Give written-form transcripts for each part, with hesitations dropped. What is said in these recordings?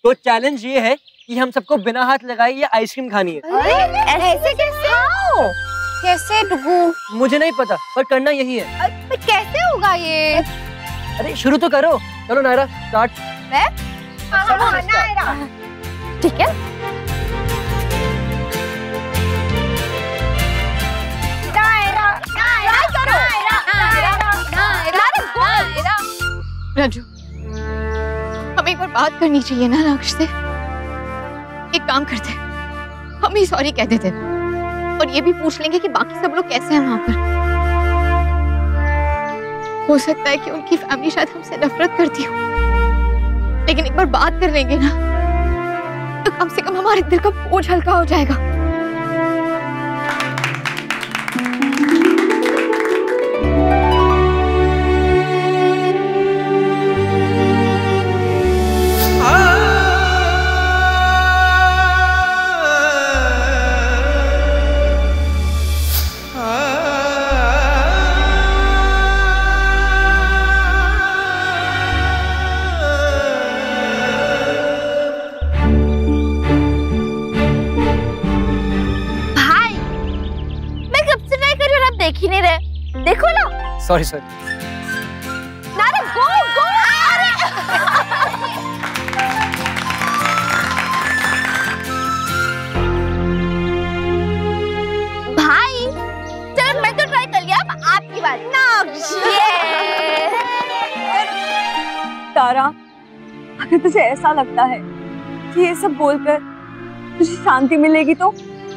तो चैलेंज ये है कि हम सबको बिना हाथ लगाए ये आइसक्रीम खानी है। ऐसे कैसे? कैसे डुगू? मुझे नहीं पता पर करना यही है। कैसे होगा ये? अरे शुरू तो करो। चलो नायरा स्टार्ट। ठीक है। राजू, हमें एक बार बात करनी चाहिए ना लक्ष्य से। एक काम करते, हम ही सॉरी कह देते और ये भी पूछ लेंगे कि बाकी सब लोग कैसे हैं वहां पर। हो सकता है कि उनकी फैमिली शायद हमसे नफरत करती हो, लेकिन एक बार बात कर लेंगे ना तो कम से कम हमारे दिल का बोझ हल्का हो जाएगा। देखो ना। Sorry sorry. नारे गो गो। भाई चलो मैं तो ट्राई कर लिया, अब आपकी बात ना। तारा, अगर तुझे ऐसा लगता है कि ये सब बोलकर तुझे शांति मिलेगी तो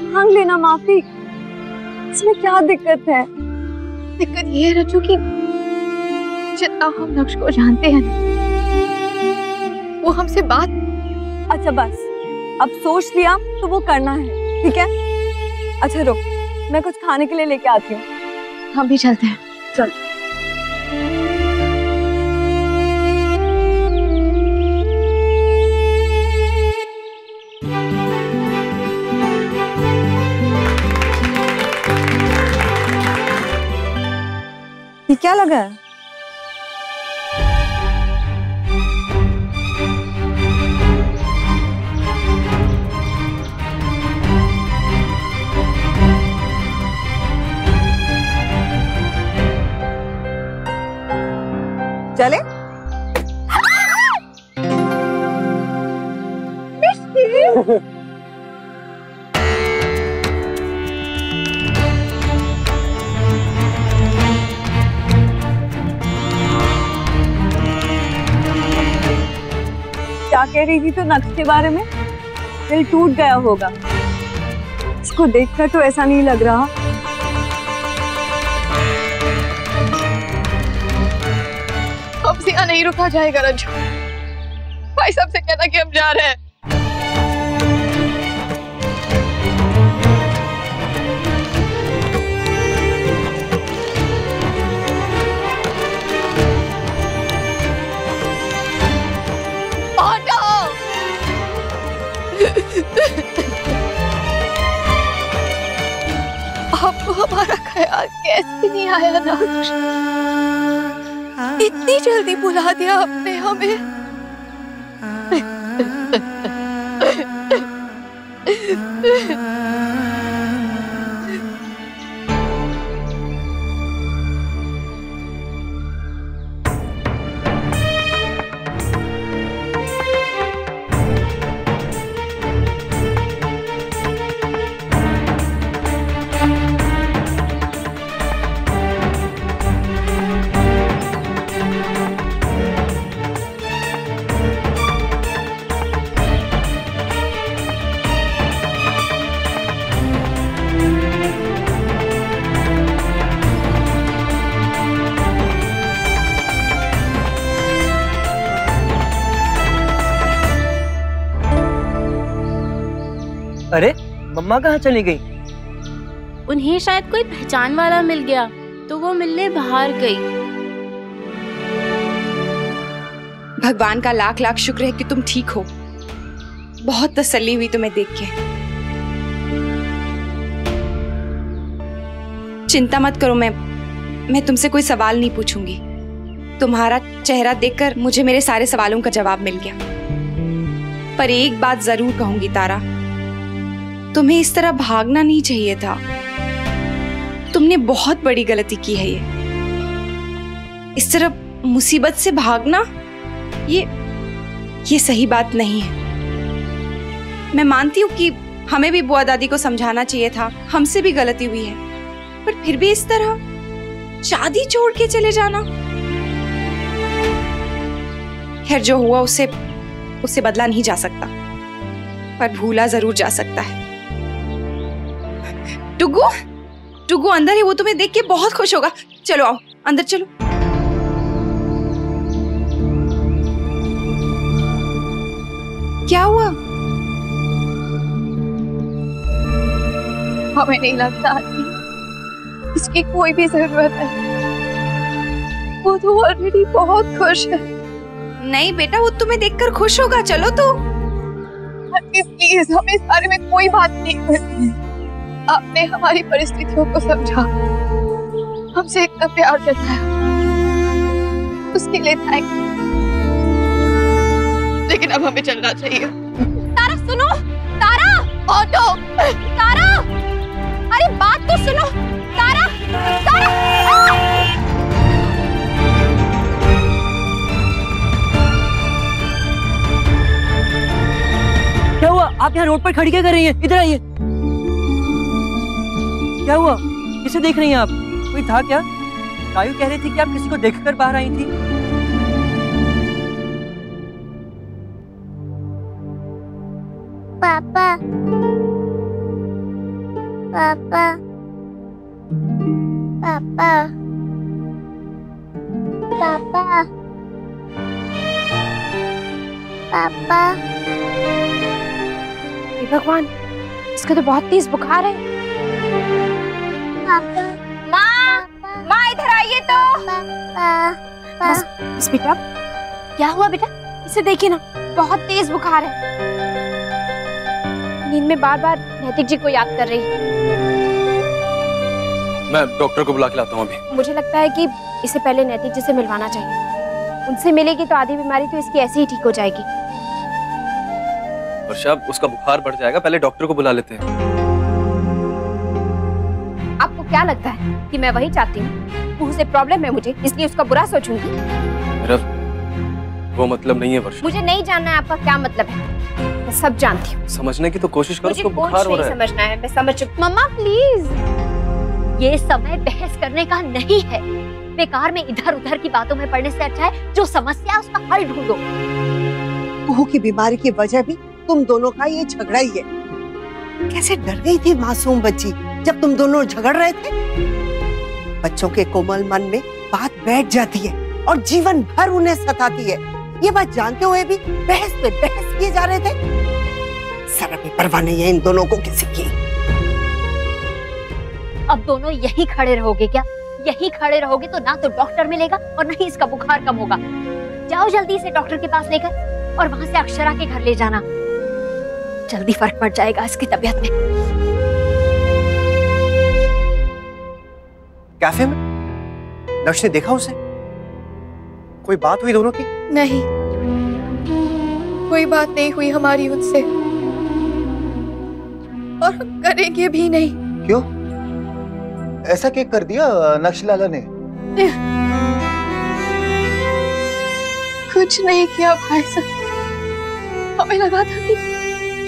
मांग लेना माफी। इसमें क्या दिक्कत है? दिक्कत ये है रज्जू कि जितना हम लक्ष्य को जानते हैं वो हमसे बात। अच्छा बस, अब सोच लिया तो वो करना है, ठीक है? अच्छा रुक, मैं कुछ खाने के लिए लेके आती हूँ। हम भी चलते हैं। चल। ये क्या लगा है? चले? क्या कह रही थी तो नक्श के बारे में? दिल टूट गया होगा। इसको देखकर तो ऐसा नहीं लग रहा। हमसे यहाँ नहीं रुका जाएगा रज्जू। भाई साहब से कहना कि हम जा रहे हैं। आपको हमारा ख्याल कैसे नहीं आया नक्श? इतनी जल्दी बुला दिया आपने हमें। अरे मम्मा कहाँ चली गई? उन्हें शायद कोई पहचान वाला मिल गया तो वो मिलने बाहर गई। भगवान का लाख लाख शुक्र है कि तुम ठीक हो। बहुत तसल्ली हुई तुम्हें देख के। चिंता मत करो, मैं तुमसे कोई सवाल नहीं पूछूंगी। तुम्हारा चेहरा देखकर मुझे मेरे सारे सवालों का जवाब मिल गया। पर एक बात जरूर कहूंगी तारा, तुम्हें इस तरह भागना नहीं चाहिए था। तुमने बहुत बड़ी गलती की है। ये इस तरह मुसीबत से भागना ये सही बात नहीं है। मैं मानती हूँ कि हमें भी बुआ दादी को समझाना चाहिए था, हमसे भी गलती हुई है, पर फिर भी इस तरह शादी छोड़ के चले जाना। खैर, जो हुआ उससे बदला नहीं जा सकता, पर भूला जरूर जा सकता है। टुगु अंदर है, वो तुम्हें देख के बहुत खुश होगा। चलो आओ, अंदर चलो। क्या हुआ? हमें नहीं लगता आंटी इसकी कोई भी जरूरत है। वो तो ऑलरेडी बहुत खुश है। नहीं बेटा, वो तुम्हें देखकर खुश होगा। चलो तो। आंटी प्लीज, हमें इस बारे में कोई बात नहीं करनी है। आपने हमारी परिस्थितियों को समझा, हमसे इतना प्यार जताया, उसके लिए थैंक यू। लेकिन अब हमें चलना चाहिए। तारा सुनो, तारा ऑटो, तारा अरे बात तो सुनो, तारा तारा क्या हुआ? आप यहाँ रोड पर खड़ी क्या कर रही हैं? इधर आइए। क्या हुआ? किसे देख रही हैं आप? कोई था क्या? कायू कह रही थी कि आप किसी को देखकर बाहर आई थी। पापा पापा पापा पापा पापा। भगवान, इसका तो बहुत तेज बुखार है। माँ इधर आइए तो। बस बेटा, क्या हुआ बेटा? इसे देखिए ना, बहुत तेज बुखार है। नींद में बार बार नैतिक जी को याद कर रही है। मैं डॉक्टर को बुला के लाता हूँ अभी। मुझे लगता है कि इसे पहले नैतिक जी से मिलवाना चाहिए। उनसे मिलेगी तो आधी बीमारी तो इसकी ऐसे ही ठीक हो जाएगी। वर्षा, उसका बुखार बढ़ जाएगा, पहले डॉक्टर को बुला लेते हैं। आपको क्या लगता है कि मैं वही चाहती हूँ? उससे प्रॉब्लम है मुझे, इसलिए उसका बुरा सोचूंगी? मेरा वो मतलब नहीं है वर्षा। मुझे नहीं जानना है आपका क्या मतलब है, मैं सब जानती हूँ। समझने की तो कोशिश करो, उसको बुखार हो रहा है। समझना है, मैं समझ चुकी। मम्मा प्लीज, ये समय बहस करने का नहीं है। बेकार में इधर उधर की बातों में पड़ने से अच्छा है जो समस्या है उसका हल ढूंढो। बहू की बीमारी की वजह भी तुम दोनों का ये झगड़ा ही है। कैसे डर गई थी मासूम बच्ची जब तुम दोनों झगड़ रहे थे। बच्चों के कोमल मन में बात बैठ जाती है और जीवन भर उन्हें सताती है। ये बात जानते हुए भी बहस पे बहस किए जा रहे थे। जरा भी परवाह नहीं है इन दोनों को किसी की। अब दोनों यहीं खड़े रहोगे क्या? यहीं खड़े रहोगे तो ना तो डॉक्टर मिलेगा और ना ही इसका बुखार कम होगा। जाओ जल्दी से डॉक्टर के पास लेकर और वहां से अक्षरा के घर ले जाना। जल्दी फर्क पड़ जाएगा इसकी तबीयत में। कैफे में नर्स ने देखा उसे? कोई बात हुई दोनों की? नहीं, कोई बात नहीं हुई हमारी उनसे, और हम करेंगे भी नहीं। क्यों? ऐसा क्या कर दिया नक्शलाला ने? कुछ नहीं किया भाई साहब। हमें लगा था कि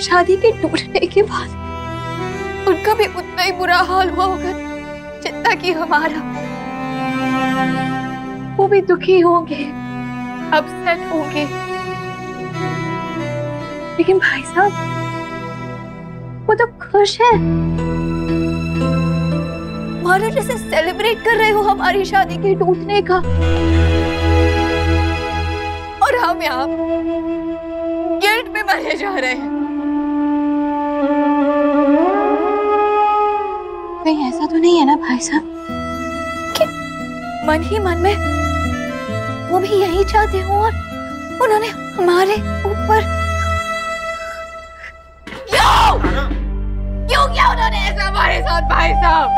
शादी के टूटने के बाद उनका भी उतना ही बुरा हाल हुआ होगा जितना कि हमारा। वो भी दुखी होंगे, अपसेट होंगे, लेकिन भाई साहब वो तो खुश है। और जैसे सेलिब्रेट कर रहे हो हमारी शादी के टूटने का, और हम यहाँ गिल्ट में मरे जा रहे हैं। कहीं ऐसा तो नहीं है ना भाई साहब कि मन ही मन में वो भी यही चाहते हो और उन्होंने हमारे ऊपर क्यों किया उन्होंने ऐसा हमारे साथ भाई साहब?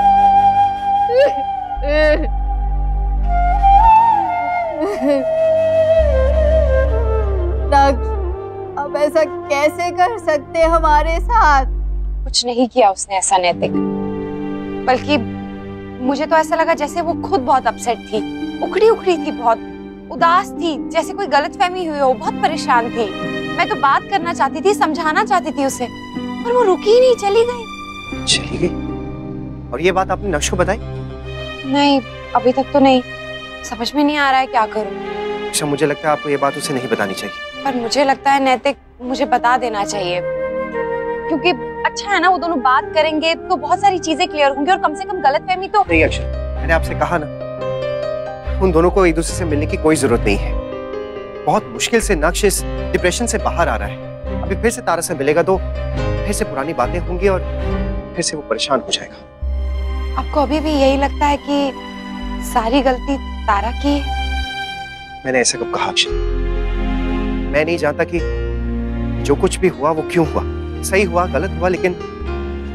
अब ऐसा कैसे कर सकते हमारे साथ? कुछ नहीं किया उसने ऐसा नैतिक, बल्कि मुझे तो ऐसा लगा जैसे वो खुद बहुत अपसेट थी, उखड़ी उखड़ी थी, बहुत उदास थी, जैसे कोई गलतफहमी हुई हो, बहुत परेशान थी। मैं तो बात करना चाहती थी, समझाना चाहती थी उसे, पर वो रुकी ही नहीं, चली गई। चली गई? और ये बात आपने नक्श को बताई? नहीं, अभी तक तो नहीं। समझ में नहीं आ रहा है क्या करूं। अच्छा, मुझे लगता है आपको ये बात उसे नहीं बतानी चाहिए। पर मुझे लगता है नैतिक मुझे बता देना चाहिए, क्योंकि अच्छा है ना, वो दोनों बात करेंगे तो बहुत सारी चीजें क्लियर होंगी और कम से कम गलतफहमी तो नहीं। अक्षर, मैंने आपसे कहा ना, उन दोनों को एक दूसरे से मिलने की कोई जरूरत नहीं है। बहुत मुश्किल से नक्श इस डिप्रेशन से बाहर आ रहा है। अभी फिर से तारा से मिलेगा तो फिर से पुरानी बातें होंगी और फिर से वो परेशान हो जाएगा। आपको अभी भी यही लगता है कि सारी गलती तारा की है? मैंने ऐसा कब कहा अक्षर? मैं नहीं जानता कि जो कुछ भी हुआ वो क्यों हुआ, सही हुआ गलत हुआ, लेकिन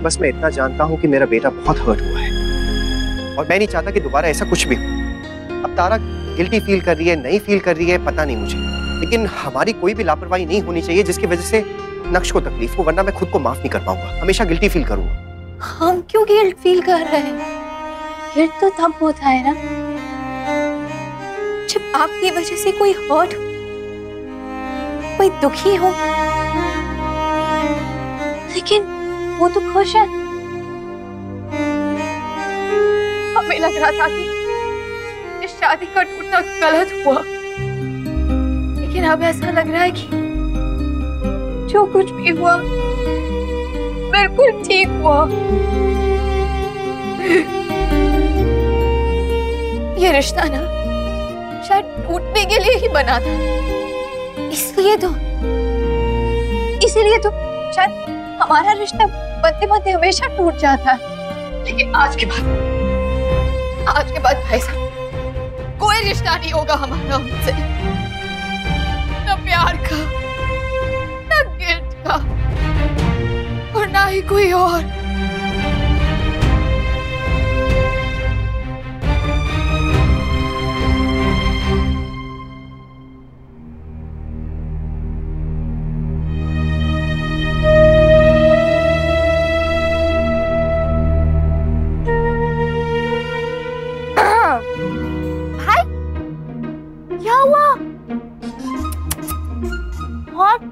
बस मैं इतना जानता हूँ कि मेरा बेटा बहुत हर्ट हुआ है और मैं नहीं चाहता कि दोबारा ऐसा कुछ भी हो। अब तारा गिल्टी फील कर रही है, नहीं फील कर रही है, पता नहीं मुझे, लेकिन हमारी कोई भी लापरवाही नहीं होनी चाहिए जिसकी वजह से नक्श को तकलीफ हो, वरना मैं खुद को माफ नहीं कर पाऊंगा, हमेशा गिल्टी फील करूंगा। हम क्यों गिल्ट फील कर रहे हैं? गिल्ट तो तब होता है ना जब आपकी वजह से कोई हर्ट हो, कोई दुखी हो, लेकिन वो तो खुश है। हमें लग रहा था कि इस शादी का टूटना गलत हुआ, लेकिन अब ऐसा लग रहा है कि जो कुछ भी हुआ बिल्कुल ठीक हुआ। ये रिश्ता ना शायद टूटने के लिए ही बना था, इसीलिए तो शायद हमारा रिश्ता बनते बनते हमेशा टूट जाता है। लेकिन आज के बाद भाई साहब, कोई रिश्ता नहीं होगा हमारा उनसे, न प्यार का, न गिल्ट का, और ना ही कोई और।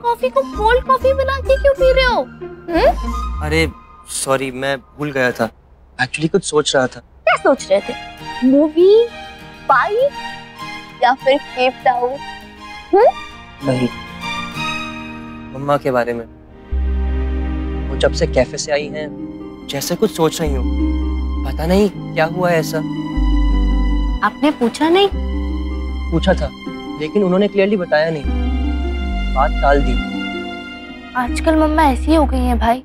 कॉफी को कोल्ड कॉफी बना के क्यों पी रहे हो? अरे सॉरी, मैं भूल गया था, एक्चुअली कुछ सोच रहा था। क्या सोच रहे थे? मूवी, बाइक या फिर केप टाउन? नहीं, मम्मा के बारे में। वो जब से कैफे से आई हैं जैसे कुछ सोच रही हूँ, पता नहीं क्या हुआ है ऐसा। आपने पूछा नहीं? पूछा था, लेकिन उन्होंने क्लियरली बताया नहीं, बात टाल दी। आजकल मम्मा ऐसी हो गई हैं भाई,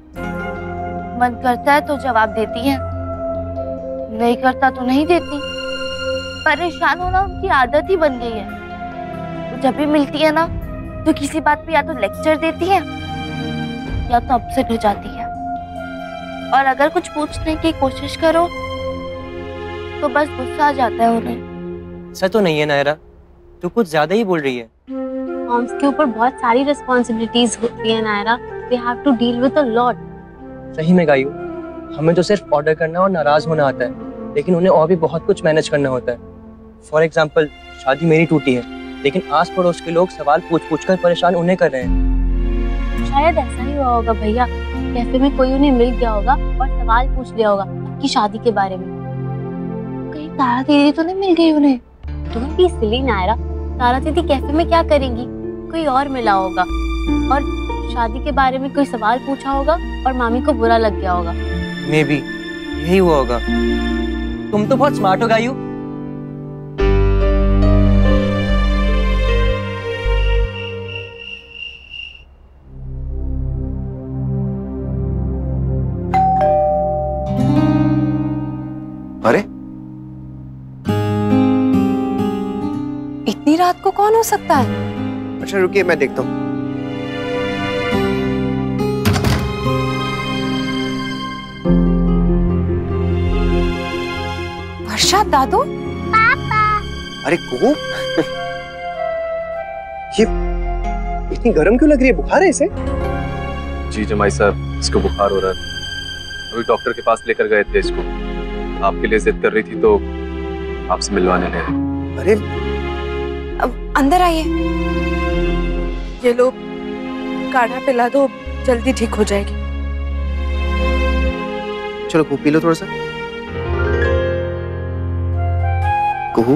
मन करता है तो जवाब देती है, नहीं करता तो नहीं देती। परेशान होना उनकी आदत ही बन गई है। तो जब भी मिलती है ना तो किसी बात पे या तो लेक्चर देती है या तो अपसेट हो जाती है, और अगर कुछ पूछने की कोशिश करो तो बस गुस्सा आ जाता है उन्हें। ऐसा तो नहीं है नायरा, तू कुछ ज्यादा ही बोल रही है। मॉम्स के ऊपर बहुत सारी रिस्पॉन्सिबिलिटीज होती है Naira, they have to deal with a lot. सही में गायू, हमें तो सिर्फ ऑर्डर करना और नाराज होना आता है, लेकिन उन्हें और भी बहुत कुछ मैनेज करना होता है। फॉर एग्जाम्पल, शादी मेरी टूटी है, लेकिन आस पड़ोस के लोग सवाल पूछ पूछ कर परेशान उन्हें कर रहे हैं। शायद ऐसा ही हुआ होगा भैया, कैफे में कोई उन्हें मिल गया होगा और सवाल पूछ लिया होगा आपकी शादी के बारे में। कहीं तारा दीदी तो नहीं मिल गई उन्हें? डोंट बी सिली नायरा, तारा दीदी कैफे में क्या करेंगी? कोई और मिला होगा और शादी के बारे में कोई सवाल पूछा होगा और मामी को बुरा लग गया होगा। मे बी यही हुआ होगा। तुम तो बहुत स्मार्ट हो गायू। अरे इतनी रात को कौन हो सकता है? अच्छा रुकिए, मैं देखता हूँ। वर्षा, दादू? अरे कुहू, ये इतनी गर्म क्यों लग रही है? बुखार है इसे? जी जमाई साहब, इसको बुखार हो रहा है। अभी डॉक्टर के पास लेकर गए थे इसको। आपके लिए जिद कर रही थी तो आपसे मिलवाने ले आए। अरे अब अंदर आइए। ये लो, काढ़ा पिला दो, जल्दी ठीक हो जाएगी। चलो कुहू पी लो थोड़ा सा। कुहू,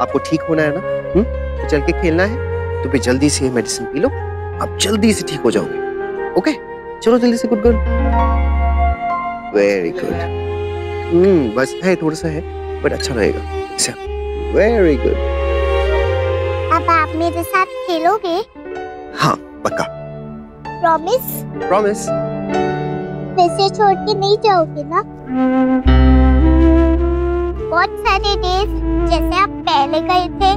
आपको ठीक होना है ना? तो चल के खेलना है तो फिर जल्दी से मेडिसिन पी लो, आप जल्दी से ठीक हो जाओगे। ओके, चलो जल्दी से। Good girl, very good. बस है, थोड़ा सा है बट अच्छा रहेगा। Very good. अब आप मेरे साथ खेलोगे? हाँ पक्का। प्रॉमिस? प्रॉमिस। वैसे छोड़ के नहीं जाओगे ना? बहुत सारे डेज जैसे आप पहले गए थे।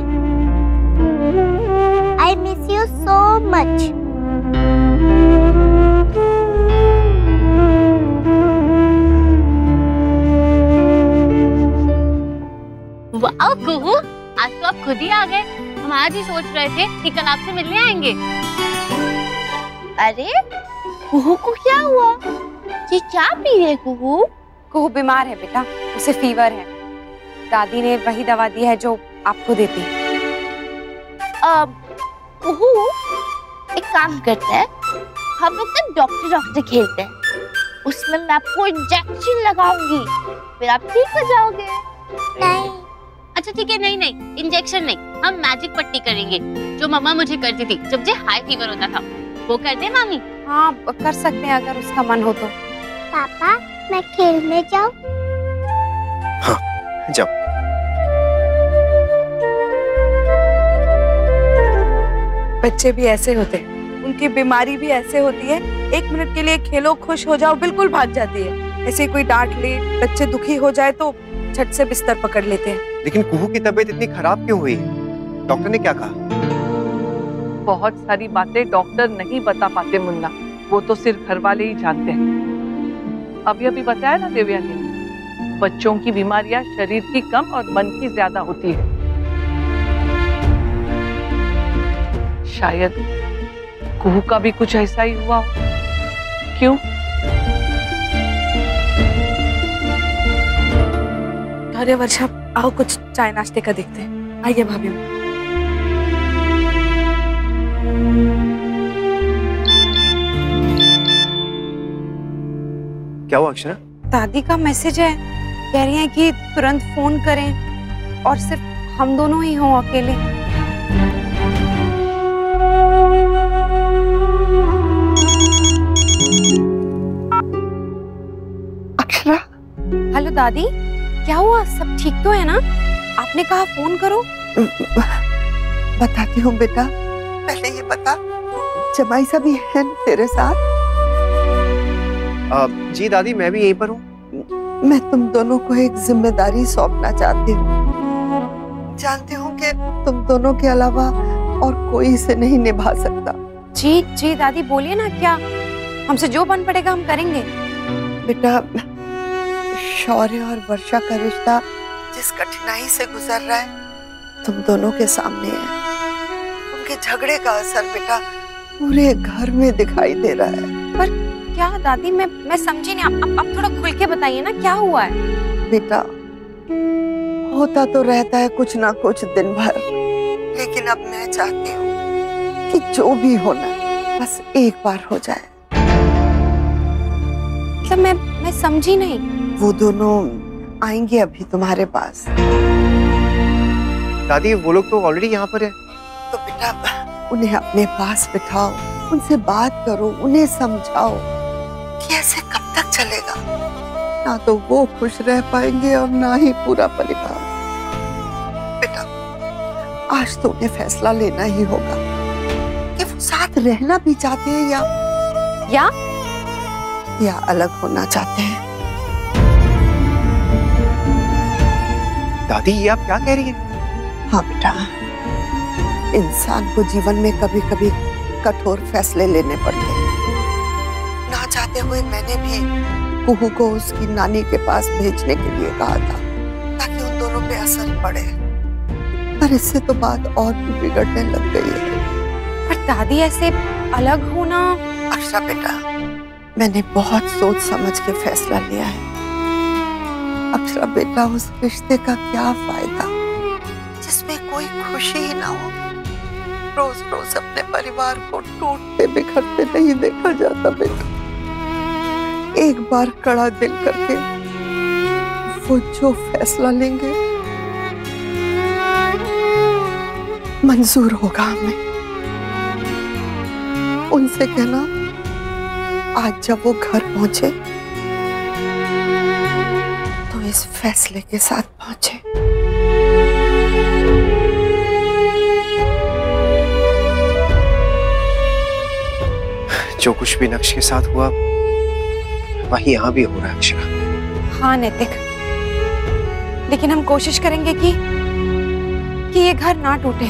I miss you so much. वाह कुहू, आज तो आप खुद ही आ गए। हम आज ही सोच रहे थे कि कल आपसे मिलने आएंगे। अरे कुहू को क्या हुआ? ये क्या पी रहे कुहू? कुहू बीमार है बेटा, उसे फीवर है। दादी ने वही दवा दी है जो आपको देती है। कुहू, एक काम करते हैं, हम लोग ना डॉक्टर खेलते हैं। उसमें मैं आपको इंजेक्शन लगाऊंगी, फिर आप ठीक हो जाओगे। नहीं। अच्छा ठीक है, नहीं इंजेक्शन नहीं, हम मैजिक पट्टी करेंगे जो मम्मा मुझे करती थी जब मुझे हाई फीवर होता था। वो कर दे मामी? हाँ कर सकते हैं अगर उसका मन हो तो। पापा, मैं खेलने जाऊं? हाँ जाओ। बच्चे भी ऐसे होते हैं, उनकी बीमारी भी ऐसे होती है। 1 मिनट के लिए खेलो, खुश हो जाओ, बिल्कुल भाग जाती है। ऐसे कोई डांट ले, बच्चे दुखी हो जाए तो झट से बिस्तर पकड़ लेते हैं। लेकिन कुहू की तबीयत इतनी खराब क्यों हुई है? डॉक्टर ने क्या कहा? बहुत सारी बातें डॉक्टर नहीं बता पाते मुन्ना, वो तो सिर्फ घर वाले ही जानते हैं। अभी अभी बताया ना देवया ने, बच्चों की बीमारियां शरीर की कम और मन की ज्यादा होती है। शायद कुहू का भी कुछ ऐसा ही हुआ हो। क्यों? अरे वर्षा, आओ कुछ चाय नाश्ते का देखते हैं। आइए भाभी। क्या हुआ अक्षरा? दादी का मैसेज है, कह रही हैं कि तुरंत फोन करें और सिर्फ हम दोनों ही हों अकेले। अक्षरा। हेलो दादी, क्या हुआ? सब ठीक तो है ना? आपने कहा फोन करो। बताती हूँ बेटा, पहले ये बता, जमाई साहब भी है तेरे साथ? जी दादी, मैं भी यहीं पर हूँ। मैं तुम दोनों को एक जिम्मेदारी सौंपना चाहती हूँ। जानती हूँ कि तुम दोनों के अलावा और कोई इसे नहीं निभा सकता। जी दादी बोलिए ना, क्या हमसे जो बन पड़ेगा हम करेंगे। बेटा, शौर्य और वर्षा का रिश्ता जिस कठिनाई से गुजर रहा है, तुम दोनों के सामने है। उनके झगड़े का असर बेटा पूरे घर में दिखाई दे रहा है। पर क्या दादी, मैं समझी नहीं। आप थोड़ा खुल के बताइए ना, क्या हुआ है? बेटा, होता तो रहता है कुछ ना कुछ दिन भर, लेकिन अब मैं चाहती हूँ कि जो भी होना बस एक बार हो जाए। मतलब मैं समझी नहीं। वो दोनों आएंगे अभी तुम्हारे पास। दादी, वो लोग तो ऑलरेडी यहाँ पर है। तो बेटा, उन्हें अपने पास बिठाओ, उनसे बात करो, उन्हें समझाओ कि ऐसे कब तक चलेगा। ना तो वो खुश रह पाएंगे और ना ही पूरा परिवार। बेटा, आज तो उन्हें फैसला लेना ही होगा कि वो साथ रहना भी चाहते हैं या अलग होना चाहते हैं। दादी, ये आप क्या कह रही हैं? हाँ बेटा, इंसान को जीवन में कभी कभी कठोर फैसले लेने पड़ते हैं। ना चाहते हुए मैंने भी कुहू को उसकी नानी के पास भेजने के लिए कहा था ताकि उन दोनों पे असर पड़े, पर इससे तो बात और भी बिगड़ने लग गई है। पर दादी, ऐसे अलग होना। अक्षरा बेटा, मैंने बहुत सोच समझ के फैसला लिया है। अक्षरा बेटा, उस रिश्ते का क्या फायदा जिसमें कोई खुशी ही ना हो। रोज रोज अपने परिवार को टूटते बिखरते नहीं देखा जाता बेटा। एक बार कड़ा दिल करके वो जो फैसला लेंगे मंजूर होगा हमें। उनसे कहना आज जब वो घर पहुंचे तो इस फैसले के साथ पहुंचे। जो कुछ भी नक्श के साथ हुआ वही यहाँ भी हो रहा है अक्षरा। हाँ नैतिक, लेकिन हम कोशिश करेंगे कि ये घर ना टूटे।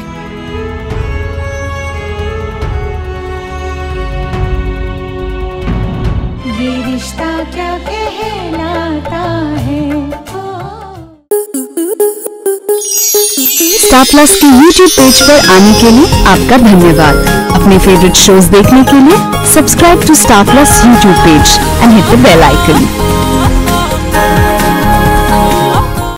ये रिश्ता क्या कहलाता है। स्टार प्लस के YouTube पेज पर आने के लिए आपका धन्यवाद। अपने फेवरेट शोज देखने के लिए subscribe to star plus YouTube page and hit the bell icon.